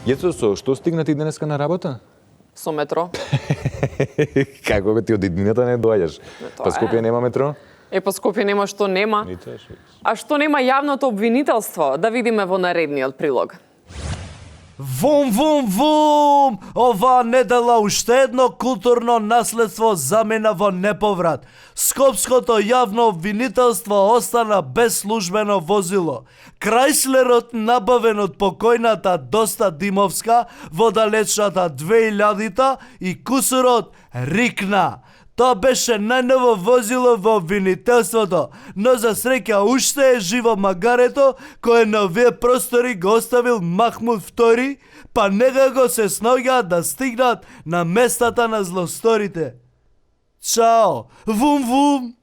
Јецо, со што стигна ти денеска на работа? Со метро. Како бе, ти од иднината не доаѓаш? тоа Па Скопје е. нема метро? По Скопје нема што нема. А што нема јавното обвинителство? Да видиме во наредниот прилог. Вум, вум, вум! Оваа недела уште едно културно наследство замина во неповрат. Скопското јавно обвинителство остана без службено возило. Крајслерот набавен од покојната Доста Димовска во далечната 2000-та и кусурот рикна. Тоа беше најново возило во обвинителството, но за среќа уште е живо магарето кое на овие простори го оставил Махмуд II, па некако се снаоѓаат да стигнат на местата на злосторите. Чао! Вум вум!